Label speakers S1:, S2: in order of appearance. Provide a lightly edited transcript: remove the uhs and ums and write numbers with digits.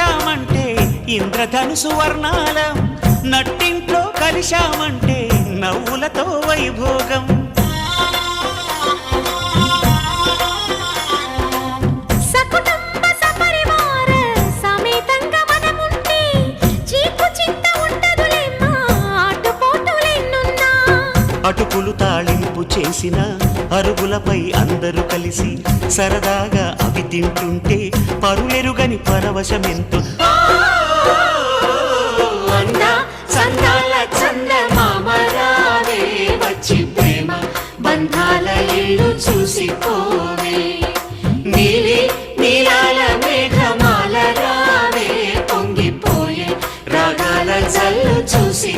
S1: చూశామంటే ఇంద్రధనుసు వర్ణాలం, నట్టింట్లో కలిశామంటే నవ్వులతో వైభోగం. అటుకులు తాళింపు చేసిన అరుగులపై అందరూ కలిసి సరదాగా అవి తింటుంటే పరులెరుగని పరవశమెంతో. వచ్చి ప్రేమ బంధాల ఇల్లు చూసిపోవే, నీలి నీలాల మేఘమాల రావే, పొంగిపోయే రాగాల జల్లు చూసి